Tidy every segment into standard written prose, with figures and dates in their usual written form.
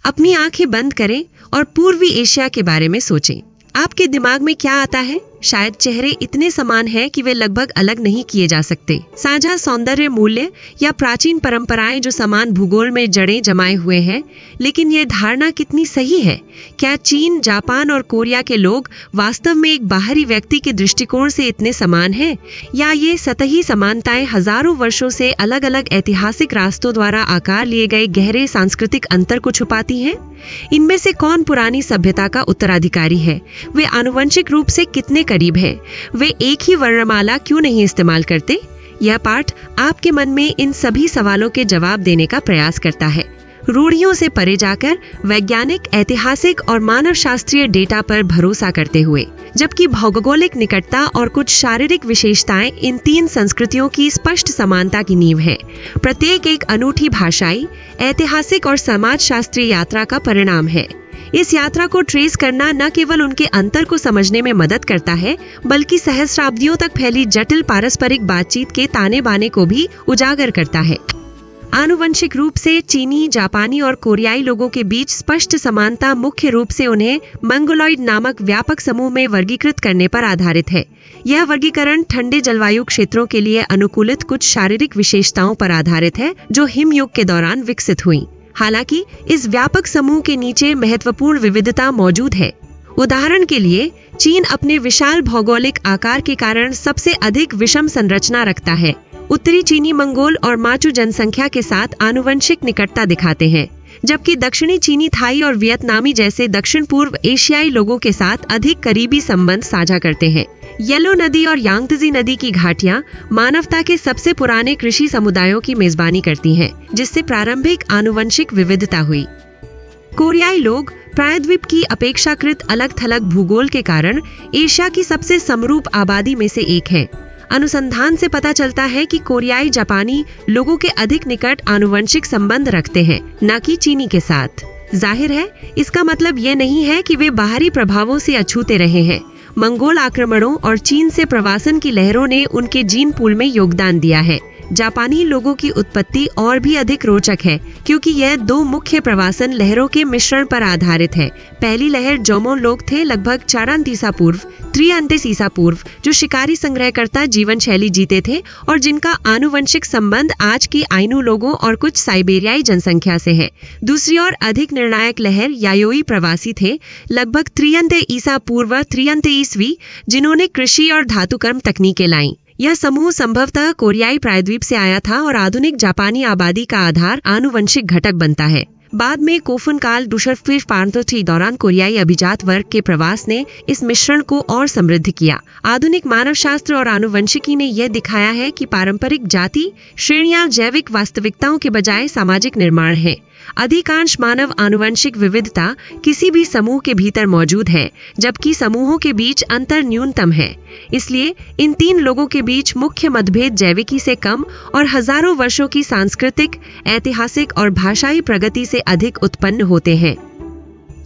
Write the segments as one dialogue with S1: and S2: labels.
S1: अपनी आंखें बंद करें और पूर्वी एशिया के बारे में सोचें। आपके दिमाग में क्या आता है? शायद चेहरे इतने समान हैं कि वे लगभग अलग नहीं किए जा सकते। साझा सौंदर्य मूल्य या प्राचीन परंपराएं जो समान भूगोल में जड़ें जमाए हुए हैं। लेकिन यह धारणा कितनी सही है? क्या चीन, जापान और कोरिया के लोग वास्तव में एक बाहरी व्यक्ति के दृष्टिकोण से इतने समान हैं? या ये सतही समानताएं हजारों वर्षों से अलग अलग ऐतिहासिक रास्तों द्वारा आकार लिए गए गहरे सांस्कृतिक अंतर को छुपाती हैं? इनमें से कौन पुरानी सभ्यता का उत्तराधिकारी है? वे आनुवंशिक रूप से कितने करीब है? वे एक ही वर्णमाला क्यों नहीं इस्तेमाल करते? यह पाठ आपके मन में इन सभी सवालों के जवाब देने का प्रयास करता है, रूढ़ियों से परे जाकर वैज्ञानिक, ऐतिहासिक और मानव शास्त्रीय डेटा पर भरोसा करते हुए। जबकि भौगोलिक निकटता और कुछ शारीरिक विशेषताएं इन तीन संस्कृतियों की स्पष्ट समानता की नींव है। प्रत्येक एक अनूठी भाषाई, ऐतिहासिक और समाज शास्त्रीय यात्रा का परिणाम है। इस यात्रा को ट्रेस करना न केवल उनके अंतर को समझने में मदद करता है, बल्कि सहस्राब्दियों तक फैली जटिल पारस्परिक बातचीत के ताने बाने को भी उजागर करता है। आनुवंशिक रूप से चीनी, जापानी और कोरियाई लोगों के बीच स्पष्ट समानता मुख्य रूप से उन्हें मंगोलॉइड नामक व्यापक समूह में वर्गीकृत करने पर आधारित है। यह वर्गीकरण ठंडे जलवायु क्षेत्रों के लिए अनुकूलित कुछ शारीरिक विशेषताओं पर आधारित है जो हिमयुग के दौरान विकसित हुई। हालांकि इस व्यापक समूह के नीचे महत्वपूर्ण विविधता मौजूद है। उदाहरण के लिए, चीन अपने विशाल भौगोलिक आकार के कारण सबसे अधिक विषम संरचना रखता है। उत्तरी चीनी मंगोल और माचू जनसंख्या के साथ आनुवंशिक निकटता दिखाते हैं, जबकि दक्षिणी चीनी, थाई और वियतनामी जैसे दक्षिण पूर्व एशियाई लोगों के साथ अधिक करीबी संबंध साझा करते हैं। येलो नदी और यांगत्जे नदी की घाटियां मानवता के सबसे पुराने कृषि समुदायों की मेजबानी करती हैं, जिससे प्रारंभिक आनुवंशिक विविधता हुई। कोरियाई लोग प्रायद्वीप की अपेक्षाकृत अलग-थलग भूगोल के कारण एशिया की सबसे समरूप आबादी में से एक है। अनुसंधान से पता चलता है कि कोरियाई जापानी लोगों के अधिक निकट आनुवंशिक संबंध रखते हैं, न कि चीनी के साथ। जाहिर है, इसका मतलब ये नहीं है कि वे बाहरी प्रभावों से अछूते रहे हैं। मंगोल आक्रमणों और चीन से प्रवासन की लहरों ने उनके जीन पूल में योगदान दिया है। जापानी लोगों की उत्पत्ति और भी अधिक रोचक है, क्योंकि यह दो मुख्य प्रवासन लहरों के मिश्रण पर आधारित है। पहली लहर जोमोन लोग थे, लगभग 4 ईसा पूर्व, 3 ईसा पूर्व, जो शिकारी संग्रहकर्ता जीवन शैली जीते थे और जिनका आनुवंशिक संबंध आज की आइनू लोगों और कुछ साइबेरियाई जनसंख्या से है। दूसरी ओर अधिक निर्णायक लहर यायोई प्रवासी थे, लगभग 3 ईसा पूर्व, 3 ईस्वी, जिन्होंने कृषि और धातुकर्म तकनीकें लाई। यह समूह संभवतः कोरियाई प्रायद्वीप से आया था और आधुनिक जापानी आबादी का आधार आनुवंशिक घटक बनता है। बाद में कोफुन काल डुशरफिश पांतोथी दौरान कोरियाई अभिजात वर्ग के प्रवास ने इस मिश्रण को और समृद्ध किया। आधुनिक मानव शास्त्र और आनुवंशिकी ने यह दिखाया है कि पारंपरिक जाति श्रेणियां जैविक वास्तविकताओं के बजाय सामाजिक निर्माण है। अधिकांश मानव आनुवंशिक विविधता किसी भी समूह के भीतर मौजूद है, जबकि समूहों के बीच अंतर न्यूनतम है। इसलिए इन तीन लोगों के बीच मुख्य मतभेद जैविकी से कम और हजारों वर्षों की सांस्कृतिक, ऐतिहासिक और भाषाई प्रगति से अधिक उत्पन्न होते हैं।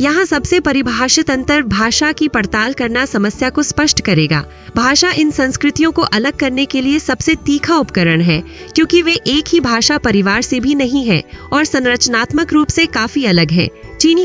S1: यहाँ सबसे परिभाषित अंतर भाषा की पड़ताल करना समस्या को स्पष्ट करेगा। भाषा इन संस्कृतियों को अलग करने के लिए सबसे तीखा उपकरण है, क्योंकि वे एक ही भाषा परिवार से भी नहीं है और संरचनात्मक रूप से काफी अलग है। चीनी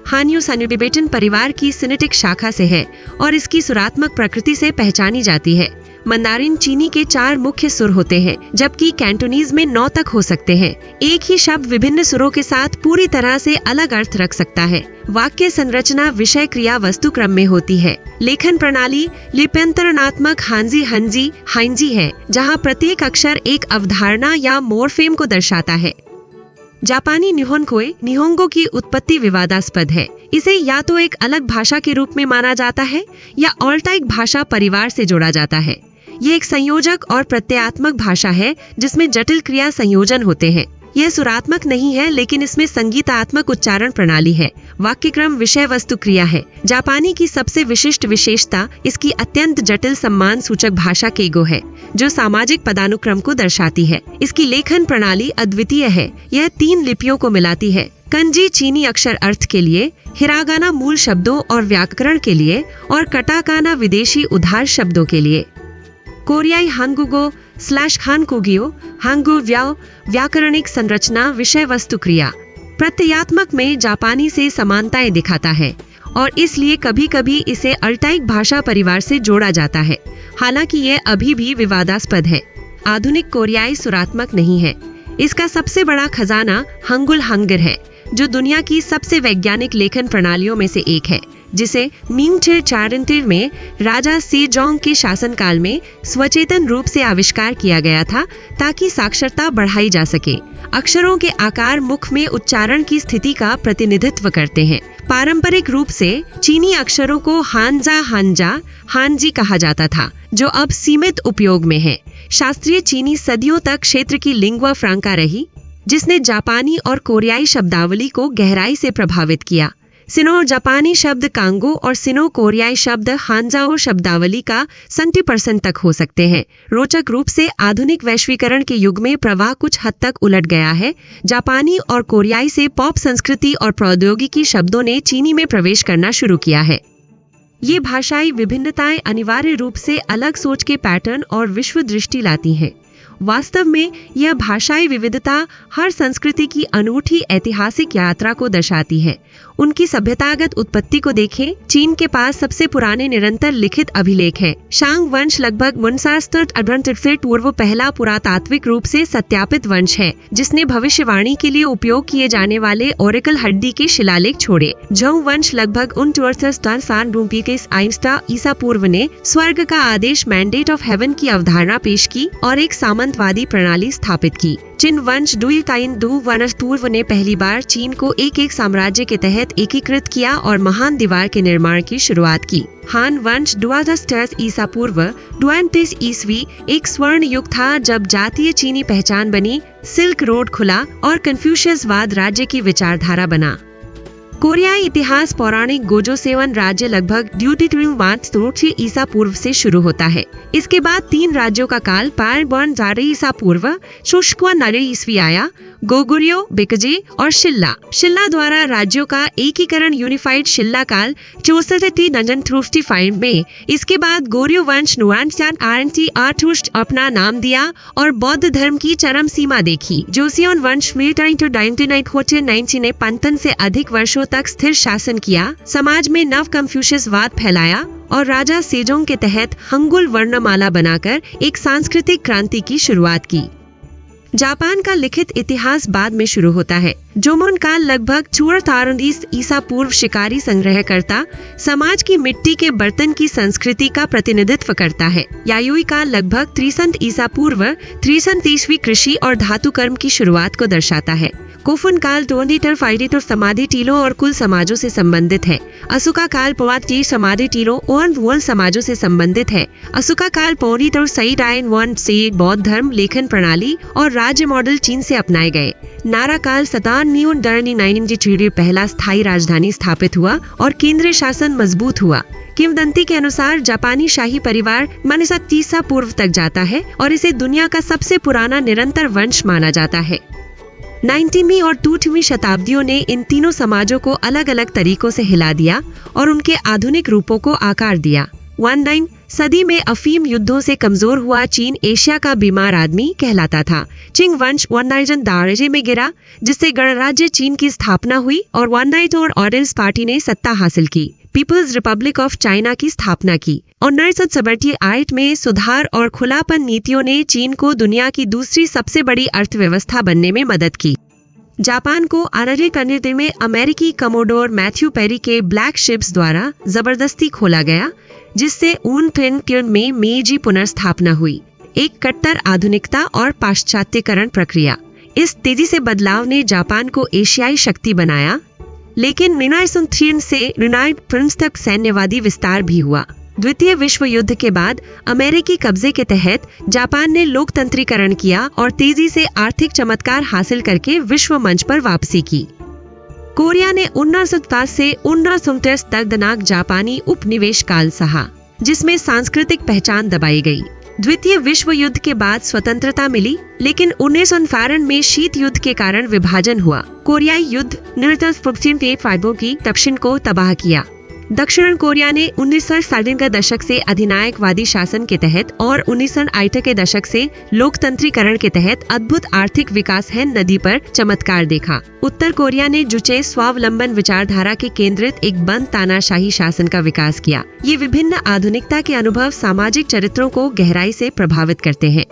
S1: हान्यू टिबेटन परिवार की सिनेटिक शाखा से है और इसकी सुरात्मक प्रकृति से पहचानी जाती है। मंदारिन चीनी के 4 मुख्य सुर होते हैं, जबकि कैंटोनीज में 9 तक हो सकते हैं। एक ही शब्द विभिन्न सुरों के साथ पूरी तरह से अलग अर्थ रख सकता है। वाक्य संरचना विषय क्रिया वस्तु क्रम में होती है। लेखन प्रणाली लिप्यंतरणात्मक हांजी है, जहाँ प्रत्येक अक्षर एक अवधारणा या मोर्फेम को दर्शाता है। जापानी निहोंगो की उत्पत्ति विवादास्पद है। इसे या तो एक अलग भाषा के रूप में माना जाता है या ऑल्टाइक भाषा परिवार से जोड़ा जाता है। ये एक संयोजक और प्रत्ययात्मक भाषा है जिसमें जटिल क्रिया संयोजन होते हैं। यह सुरात्मक नहीं है, लेकिन इसमें संगीतात्मक उच्चारण प्रणाली है। वाक्यक्रम विषय वस्तु क्रिया है। जापानी की सबसे विशिष्ट विशेषता इसकी अत्यंत जटिल सम्मान सूचक भाषा केगो है, जो सामाजिक पदानुक्रम को दर्शाती है। इसकी लेखन प्रणाली अद्वितीय है। यह 3 लिपियों को मिलाती है, कंजी चीनी अक्षर अर्थ के लिए, हिरागाना मूल शब्दों और व्याकरण के लिए और कटाकाना विदेशी उधार शब्दों के लिए। कोरियाई हानगुगो/हानकुगियो हांगु व्याकरणिक संरचना विषय वस्तु क्रिया। प्रत्ययात्मक में जापानी से समानताएं दिखाता है और इसलिए कभी कभी इसे अल्टाइक भाषा परिवार से जोड़ा जाता है। हालांकि यह अभी भी विवादास्पद है। आधुनिक कोरियाई सुरात्मक नहीं है। इसका सबसे बड़ा खजाना हंगुल हंगर है, जो दुनिया की सबसे वैज्ञानिक लेखन प्रणालियों में से एक है, जिसे मिंग चारंतिर में राजा सेजोंग के शासनकाल में स्वचेतन रूप से आविष्कार किया गया था ताकि साक्षरता बढ़ाई जा सके। अक्षरों के आकार मुख में उच्चारण की स्थिति का प्रतिनिधित्व करते हैं। पारंपरिक रूप से चीनी अक्षरों को हांजा हानजी कहा जाता था, जो अब सीमित उपयोग में है। शास्त्रीय चीनी सदियों तक क्षेत्र की लिंगुआ फ्रांका रही, जिसने जापानी और कोरियाई शब्दावली को गहराई से प्रभावित किया। सिनो जापानी शब्द कांगो और सिनो कोरियाई शब्द हांजाओ शब्दावली का 70% तक हो सकते हैं। रोचक रूप से आधुनिक वैश्वीकरण के युग में प्रवाह कुछ हद तक उलट गया है। जापानी और कोरियाई से पॉप संस्कृति और प्रौद्योगिकी शब्दों ने चीनी में प्रवेश करना शुरू किया है। ये भाषाई विभिन्नताएं अनिवार्य रूप से अलग सोच के पैटर्न और विश्व दृष्टि लाती हैं। वास्तव में यह भाषाई विविधता हर संस्कृति की अनूठी ऐतिहासिक यात्रा को दर्शाती है। उनकी सभ्यतागत उत्पत्ति को देखें। चीन के पास सबसे पुराने निरंतर लिखित अभिलेख है। शांग वंश लगभग 59 पूर्व पहला पुरातात्विक रूप से सत्यापित वंश है, जिसने भविष्यवाणी के लिए उपयोग किए जाने वाले ओरेकल हड्डी के शिलालेख छोड़े। झोंग वंश लगभग 49 ईसा पूर्व ने स्वर्ग का आदेश मैंडेट ऑफ हेवन की अवधारणा पेश की और एक सामंतवादी प्रणाली स्थापित की। चिन वंश दु वनस पूर्व ने पहली बार चीन को एक साम्राज्य के तहत एकीकृत किया और महान दीवार के निर्माण की शुरुआत की। हान वंश 2010 ईसा पूर्व 22 ईस्वी एक स्वर्ण युग था, जब जातीय चीनी पहचान बनी, सिल्क रोड खुला और कन्फ्यूशियसवाद राज्य की विचारधारा बना। कोरियाई इतिहास पौराणिक गोजोसेवन राज्य लगभग 23 ईसा पूर्व से शुरू होता है। इसके बाद 3 राज्यों का काल पारबॉन जारे ईसा पूर्व, शुष्कवा नरे ईस्वी आया, गोगुर्यो, बिकजे और शिल्ला द्वारा राज्यों का एकीकरण यूनिफाइड शिल्ला काल 64 में। इसके बाद गोर्यो वंश अपना नाम दिया और बौद्ध धर्म की चरम सीमा देखी। जोसियोन वंश ने 55 से अधिक वर्षों तक स्थिर शासन किया, समाज में नव कन्फ्यूशियसवाद फैलाया और राजा सेजोंग के तहत हंगुल वर्णमाला बनाकर एक सांस्कृतिक क्रांति की शुरुआत की। जापान का लिखित इतिहास बाद में शुरू होता है। जोमोन काल लगभग 34 ईसा पूर्व शिकारी संग्रहकर्ता समाज की मिट्टी के बर्तन की संस्कृति का प्रतिनिधित्व करता है। यायुई काल लगभग 63 ईसा पूर्व 330वीं कृषि और धातु कर्म की शुरुआत को दर्शाता है। कोफुन काल 22 समाधि टीलों और कुल समाजों से संबंधित है। असुका काल 5 समाधि टीलों और वोल समाजों से संबंधित है। असुका काल 1 से बौद्ध धर्म, लेखन प्रणाली और राज्य मॉडल चीन से अपनाए गए। नारा काल 97 पहला स्थायी राजधानी स्थापित हुआ और केंद्रीय शासन मजबूत हुआ। किंवदंती के अनुसार जापानी शाही परिवार 30 पूर्व तक जाता है और इसे दुनिया का सबसे पुराना निरंतर वंश माना जाता है। 19वीं और 20वीं शताब्दियों ने इन तीनों समाजों को अलग अलग तरीकों से हिला दिया और उनके आधुनिक रूपों को आकार दिया। 19 सदी में अफीम युद्धों से कमजोर हुआ चीन एशिया का बीमार आदमी कहलाता था। चिंग वंश 19 दार्जे में गिरा, जिससे गणराज्य चीन की स्थापना हुई और 19 और ऑरेंज पार्टी ने सत्ता हासिल की। पीपल्स रिपब्लिक ऑफ चाइना की स्थापना की। 1978 में सुधार और खुलापन नीतियों ने चीन को दुनिया की दूसरी सबसे बड़ी अर्थव्यवस्था बनने में मदद की। जापान को आनरे करने में अमेरिकी कमोडोर मैथ्यू पेरी के ब्लैक शिप्स द्वारा जबरदस्ती खोला गया, जिससे ऊन में मेजी पुनर्स्थापना हुई। एक कट्टर आधुनिकता और पाश्चात्यकरण प्रक्रिया। इस तेजी से बदलाव ने जापान को एशियाई शक्ति बनाया, लेकिन 1903 से यूनाइटेड प्रिंस तक सैन्यवादी विस्तार भी हुआ। द्वितीय विश्व युद्ध के बाद अमेरिकी कब्जे के तहत जापान ने लोकतंत्रीकरण किया और तेजी से आर्थिक चमत्कार हासिल करके विश्व मंच पर वापसी की। कोरिया ने 1950 से 1929 तक दर्दनाक जापानी उपनिवेश काल सहा, जिसमें सांस्कृतिक पहचान दबाई गई। द्वितीय विश्व युद्ध के बाद स्वतंत्रता मिली, लेकिन 1952 में शीत युद्ध के कारण विभाजन हुआ। कोरियाई युद्ध निरंतर की दक्षिण को तबाह किया। दक्षिण कोरिया ने 1960 के दशक से अधिनायकवादी शासन के तहत और 1980 के दशक से लोकतंत्रीकरण के तहत अद्भुत आर्थिक विकास है नदी पर चमत्कार देखा। उत्तर कोरिया ने जुचे स्वावलंबन विचारधारा के केंद्रित एक बंद तानाशाही शासन का विकास किया। ये विभिन्न आधुनिकता के अनुभव सामाजिक चरित्रों को गहराई से प्रभावित करते हैं।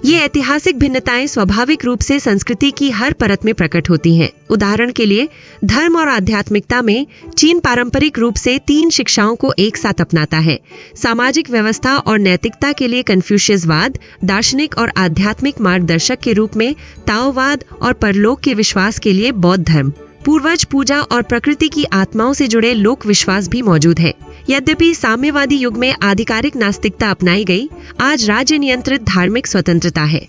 S1: ये ऐतिहासिक भिन्नताएं स्वाभाविक रूप से संस्कृति की हर परत में प्रकट होती हैं। उदाहरण के लिए धर्म और आध्यात्मिकता में चीन पारंपरिक रूप से 3 शिक्षाओं को एक साथ अपनाता है। सामाजिक व्यवस्था और नैतिकता के लिए कन्फ्यूशियसवाद, दार्शनिक और आध्यात्मिक मार्गदर्शक के रूप में ताओवाद और परलोक के विश्वास के लिए बौद्ध धर्म, पूर्वज पूजा और प्रकृति की आत्माओं से जुड़े लोक विश्वास भी मौजूद है। यद्यपि साम्यवादी युग में आधिकारिक नास्तिकता अपनाई गई, आज राज्य नियंत्रित धार्मिक स्वतंत्रता है।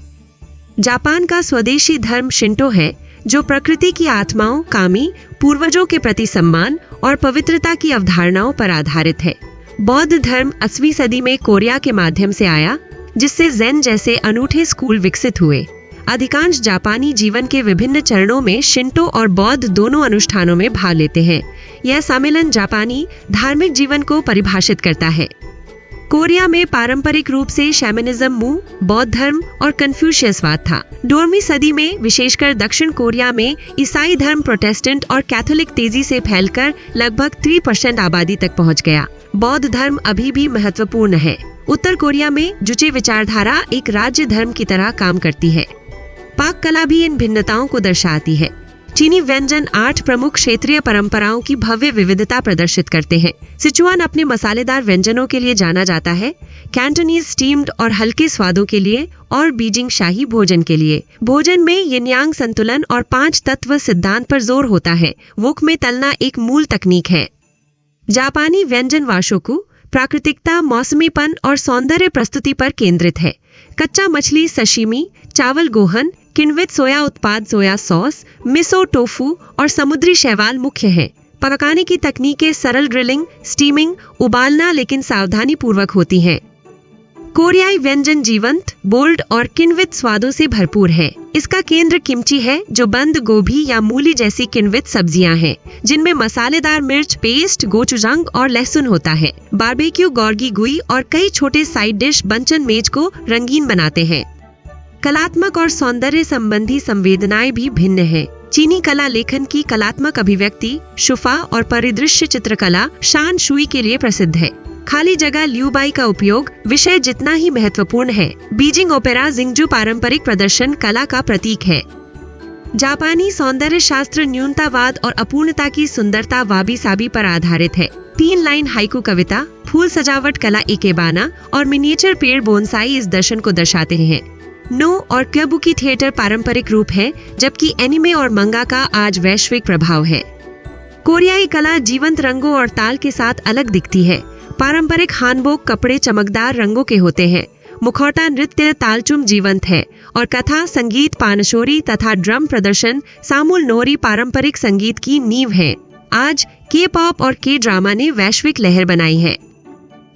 S1: जापान का स्वदेशी धर्म शिंटो है, जो प्रकृति की आत्माओं, कामी, पूर्वजों के प्रति सम्मान और पवित्रता की अवधारणाओं पर आधारित है। बौद्ध धर्म 8वीं सदी में कोरिया के माध्यम से आया, जिससे ज़ेन जैसे अनूठे स्कूल विकसित हुए। अधिकांश जापानी जीवन के विभिन्न चरणों में शिंटो और बौद्ध दोनों अनुष्ठानों में भाग लेते हैं। यह सम्मेलन जापानी धार्मिक जीवन को परिभाषित करता है। कोरिया में पारंपरिक रूप से शैमनिज्म मू, बौद्ध धर्म और कन्फ्यूशियसवाद था। 12वीं सदी में विशेषकर दक्षिण कोरिया में ईसाई धर्म प्रोटेस्टेंट और कैथोलिक तेजी से फैलकर लगभग 3% आबादी तक पहुंच गया। बौद्ध धर्म अभी भी महत्वपूर्ण है। उत्तर कोरिया में जुचे विचारधारा एक राज्य धर्म की तरह काम करती है। पाक कला भी इन भिन्नताओं को दर्शाती है। चीनी व्यंजन 8 प्रमुख क्षेत्रीय परंपराओं की भव्य विविधता प्रदर्शित करते हैं। सिचुआन अपने मसालेदार व्यंजनों के लिए जाना जाता है, कैंटोनीज स्टीम्ड और हल्के स्वादों के लिए, और बीजिंग शाही भोजन के लिए। भोजन में यिन यांग संतुलन और 5 तत्व सिद्धांत पर जोर होता है। वोक में तलना एक मूल तकनीक है। जापानी व्यंजन वाशोकु प्राकृतिकता, मौसमीपन और सौंदर्य प्रस्तुति पर केंद्रित है। कच्चा मछली सशिमी, चावल गोहन, किण्वित सोया उत्पाद सोया सॉस, मिसो टोफू और समुद्री शैवाल मुख्य हैं। पकाने की तकनीकें सरल ग्रिलिंग, स्टीमिंग, उबालना लेकिन सावधानी पूर्वक होती हैं। कोरियाई व्यंजन जीवंत, बोल्ड और किण्वित स्वादों से भरपूर है। इसका केंद्र किमची है, जो बंद गोभी या मूली जैसी किण्वित सब्जियां हैं, जिनमें मसालेदार मिर्च पेस्ट, गोचुजांग और लहसुन होता है। बारबेक्यू, गॉर्गी गुई और कई छोटे साइड डिश बंचन मेज को रंगीन बनाते हैं। कलात्मक और सौंदर्य संबंधी संवेदनाएं भी भिन्न हैं। चीनी कला लेखन की कलात्मक अभिव्यक्ति, शुफा और परिदृश्य चित्रकला शान शुई के लिए प्रसिद्ध है। खाली जगह ल्यूबाई का उपयोग विषय जितना ही महत्वपूर्ण है। बीजिंग ओपेरा जिंगजू पारंपरिक प्रदर्शन कला का प्रतीक है। जापानी सौंदर्य शास्त्र न्यूनतावाद और अपूर्णता की सुंदरता वाबी साबी पर आधारित है। 3 लाइन हाइकू कविता, फूल सजावट कला इकेबाना और मिनिएचर पेड़ बोनसाई इस दर्शन को दर्शाते हैं। नो और क्यबुकी थिएटर पारंपरिक रूप है, जबकि एनिमे और मंगा का आज वैश्विक प्रभाव है। कोरियाई कला जीवंत रंगों और ताल के साथ अलग दिखती है। पारंपरिक हानबोक कपड़े चमकदार रंगों के होते हैं। मुखौटा नृत्य तालचुम जीवंत है और कथा, संगीत, पानशोरी तथा ड्रम प्रदर्शन सामुल नोरी पारंपरिक संगीत की नींव है। आज के-पॉप और के-ड्रामा ने वैश्विक लहर बनाई है।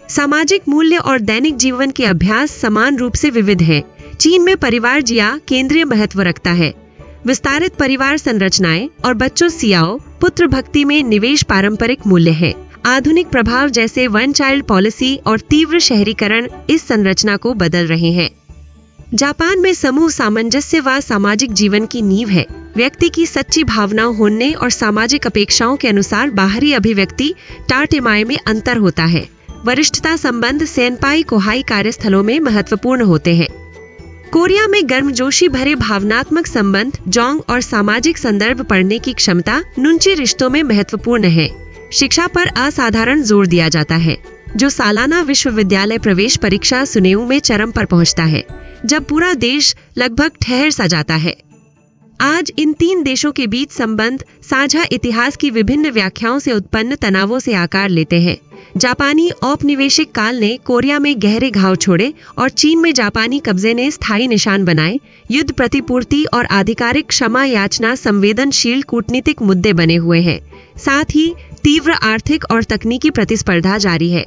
S1: सामाजिक मूल्य और दैनिक जीवन के अभ्यास समान रूप से विविध है। चीन में परिवार जिया केंद्रीय महत्व रखता है। विस्तारित परिवार संरचनाएं और बच्चों सियाओ पुत्र भक्ति में निवेश पारंपरिक मूल्य है। आधुनिक प्रभाव जैसे वन चाइल्ड पॉलिसी और तीव्र शहरीकरण इस संरचना को बदल रहे हैं। जापान में समूह सामंजस्य व सामाजिक जीवन की नींव है। व्यक्ति की सच्ची भावनाओं होने और सामाजिक अपेक्षाओं के अनुसार बाहरी अभिव्यक्ति टाटेमाए में अंतर होता है। वरिष्ठता संबंध सेनपाई कोहाई कार्यस्थलों में महत्वपूर्ण होते हैं। कोरिया में गर्मजोशी भरे भावनात्मक संबंध, जोंग और सामाजिक संदर्भ पढ़ने की क्षमता नुनची रिश्तों में महत्वपूर्ण है। शिक्षा पर असाधारण जोर दिया जाता है, जो सालाना विश्वविद्यालय प्रवेश परीक्षा सुनेऊ में चरम पर पहुंचता है, जब पूरा देश लगभग ठहर सा जाता है। आज इन 3 देशों के बीच संबंध साझा इतिहास की विभिन्न व्याख्याओं से उत्पन्न तनावों से आकार लेते हैं। जापानी औपनिवेशिक काल ने कोरिया में गहरे घाव छोड़े और चीन में जापानी कब्जे ने स्थायी निशान बनाए। युद्ध प्रतिपूर्ति और आधिकारिक क्षमा याचना संवेदनशील कूटनीतिक मुद्दे बने हुए हैं। साथ ही तीव्र आर्थिक और तकनीकी प्रतिस्पर्धा जारी है।